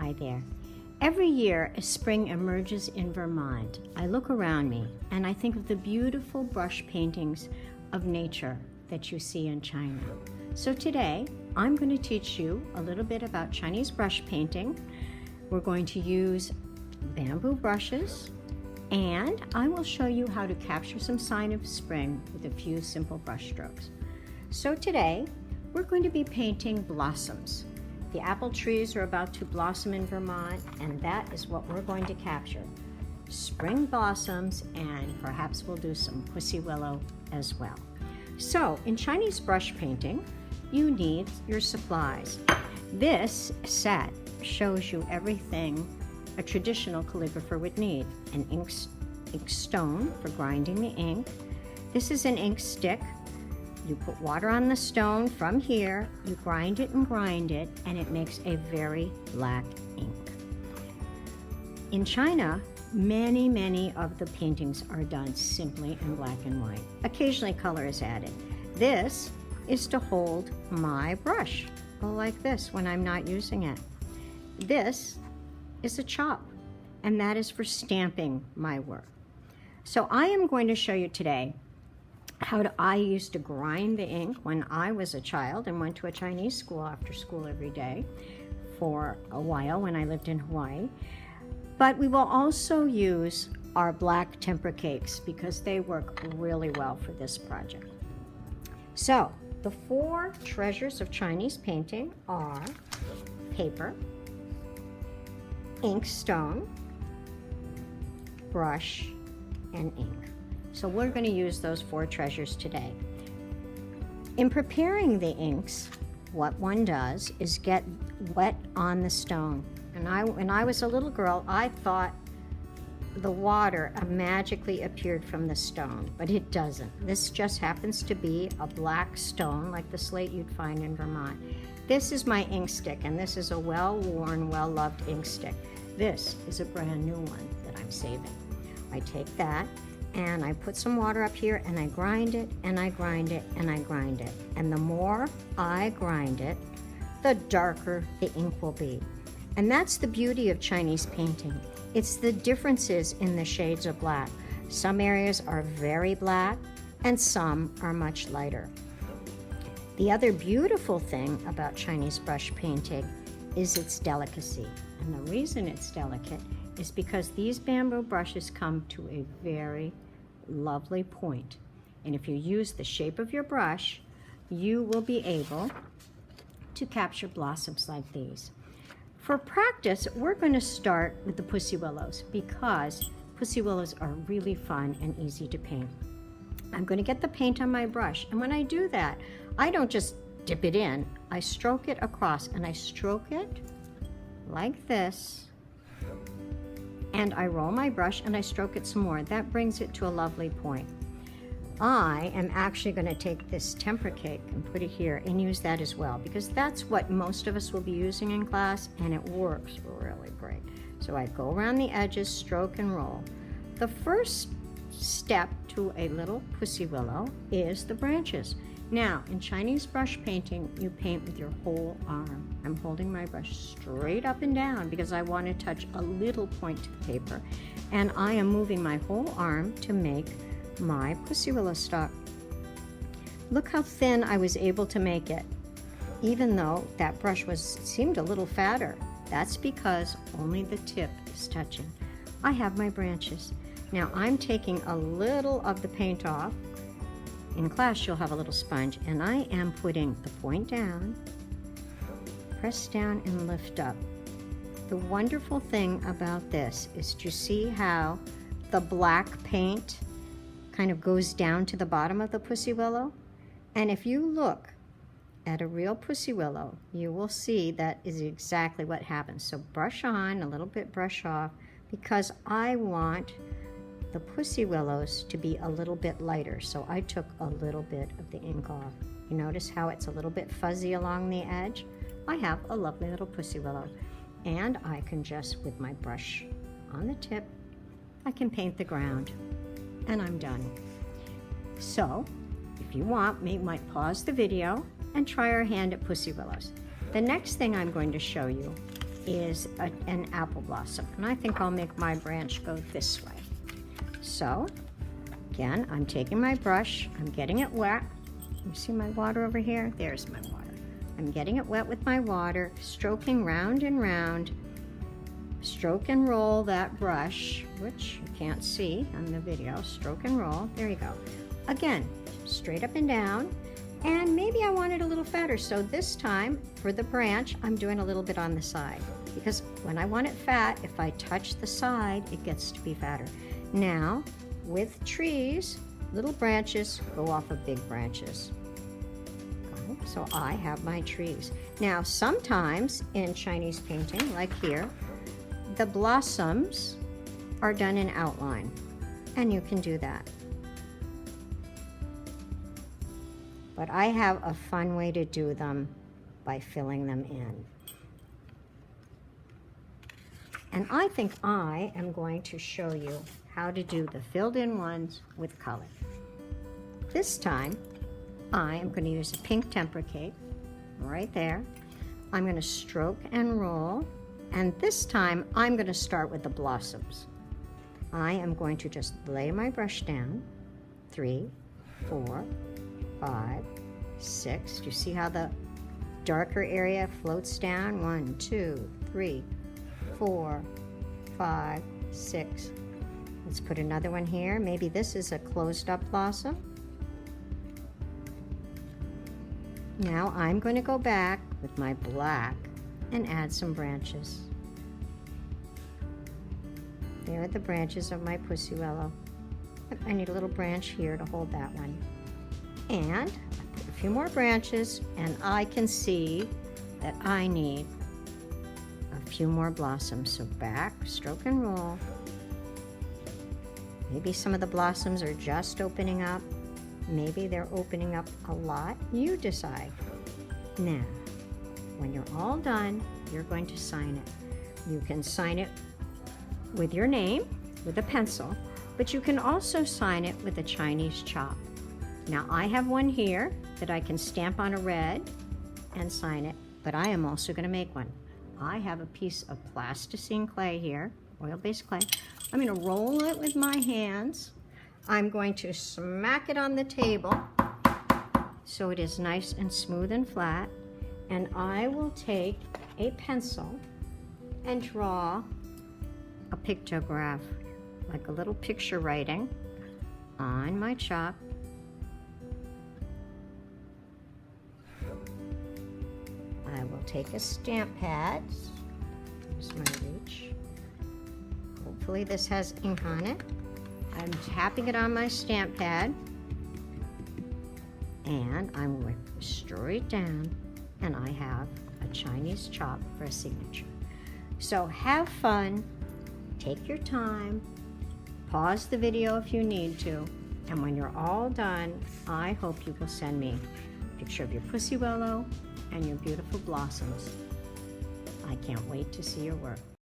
Hi there. Every year, as spring emerges in Vermont, I look around me and I think of the beautiful brush paintings of nature that you see in China. So today, I'm going to teach you a little bit about Chinese brush painting. We're going to use bamboo brushes, and I will show you how to capture some sign of spring with a few simple brush strokes. So today, we're going to be painting blossoms. The apple trees are about to blossom in Vermont, and that is what we're going to capture. Spring blossoms, and perhaps we'll do some pussy willow as well. So, in Chinese brush painting, you need your supplies. This set shows you everything a traditional calligrapher would need. An ink stone for grinding the ink. This is an ink stick. You put water on the stone from here, you grind it, and it makes a very black ink. In China, many of the paintings are done simply in black and white. Occasionally color is added. This is to hold my brush, like this when I'm not using it. This is a chop, and that is for stamping my work. So I am going to show you today how I used to grind the ink when I was a child and went to a Chinese school after school every day for a while when I lived in Hawaii. But we will also use our black tempera cakes because they work really well for this project. So the four treasures of Chinese painting are paper, ink stone, brush, and ink. So we're going to use those four treasures today. In preparing the inks, what one does is get wet on the stone. And when I was a little girl, I thought the water magically appeared from the stone, but it doesn't. This just happens to be a black stone like the slate you'd find in Vermont. This is my ink stick, and this is a well-worn, well-loved ink stick. This is a brand new one that I'm saving. I take that and I put some water up here and I grind it and I grind it and I grind it. And the more I grind it, the darker the ink will be. And that's the beauty of Chinese painting. It's the differences in the shades of black. Some areas are very black and some are much lighter. The other beautiful thing about Chinese brush painting is its delicacy. And the reason it's delicate is because these bamboo brushes come to a very lovely point. And if you use the shape of your brush, you will be able to capture blossoms like these. For practice, we're going to start with the pussy willows because pussy willows are really fun and easy to paint. I'm going to get the paint on my brush, and when I do that, I don't just dip it in. I stroke it across, and I stroke it like this, and I roll my brush and I stroke it some more. That brings it to a lovely point. I am actually going to take this tempera cake and put it here and use that as well because that's what most of us will be using in class, and it works really great. So I go around the edges, stroke and roll. The first step to a little pussy willow is the branches. Now, in Chinese brush painting, you paint with your whole arm. I'm holding my brush straight up and down because I want to touch a little point to the paper. And I am moving my whole arm to make my pussy willow stalk. Look how thin I was able to make it, even though that brush seemed a little fatter. That's because only the tip is touching. I have my branches. Now I'm taking a little of the paint off. In class, you'll have a little sponge, and I am putting the point down, press down, and lift up. The wonderful thing about this is to see how the black paint kind of goes down to the bottom of the pussy willow. And if you look at a real pussy willow, you will see that is exactly what happens. So brush on, a little bit brush off, because I want the pussy willows to be a little bit lighter. So I took a little bit of the ink off. You notice how it's a little bit fuzzy along the edge? I have a lovely little pussy willow. And I can just, with my brush on the tip, I can paint the ground. And I'm done. So, if you want, we might pause the video and try our hand at pussy willows. The next thing I'm going to show you is an apple blossom. And I think I'll make my branch go this way. So, again, I'm taking my brush, I'm getting it wet. You see my water over here? There's my water. I'm getting it wet with my water, stroking round and round. Stroke and roll that brush, which you can't see on the video. Stroke and roll. There you go. Again, straight up and down. And maybe I want it a little fatter, so this time for the branch, I'm doing a little bit on the side. Because when I want it fat, if I touch the side, it gets to be fatter. Now, with trees, little branches go off of big branches. So I have my trees. Now, sometimes in Chinese painting, like here, the blossoms are done in outline, and you can do that. But I have a fun way to do them by filling them in. And I think I am going to show you how to do the filled in ones with color. This time, I am going to use a pink tempera cake right there. I'm going to stroke and roll. And this time, I'm going to start with the blossoms. I am going to just lay my brush down. 3, 4, 5, 6. Do you see how the darker area floats down? 1, 2, 3, 4, 5, 6. Let's put another one here. Maybe this is a closed up blossom. Now I'm going to go back with my black and add some branches. There are the branches of my pussy willow. I need a little branch here to hold that one. And put a few more branches, and I can see that I need a few more blossoms. So back, stroke and roll. Maybe some of the blossoms are just opening up. Maybe they're opening up a lot. You decide. Now, when you're all done, you're going to sign it. You can sign it with your name, with a pencil, but you can also sign it with a Chinese chalk. Now, I have one here that I can stamp on a red and sign it, but I am also going to make one. I have a piece of plasticine clay here, oil-based clay. I'm going to roll it with my hands. I'm going to smack it on the table so it is nice and smooth and flat. And I will take a pencil and draw a pictograph, like a little picture writing on my chalk. I will take a stamp pad. Here's my reach. Hopefully this has ink on it. I'm tapping it on my stamp pad, and I'm going to stir it down, and I have a Chinese chalk for a signature. So have fun, take your time, pause the video if you need to, and when you're all done, I hope you will send me a picture of your pussy willow and your beautiful blossoms. I can't wait to see your work.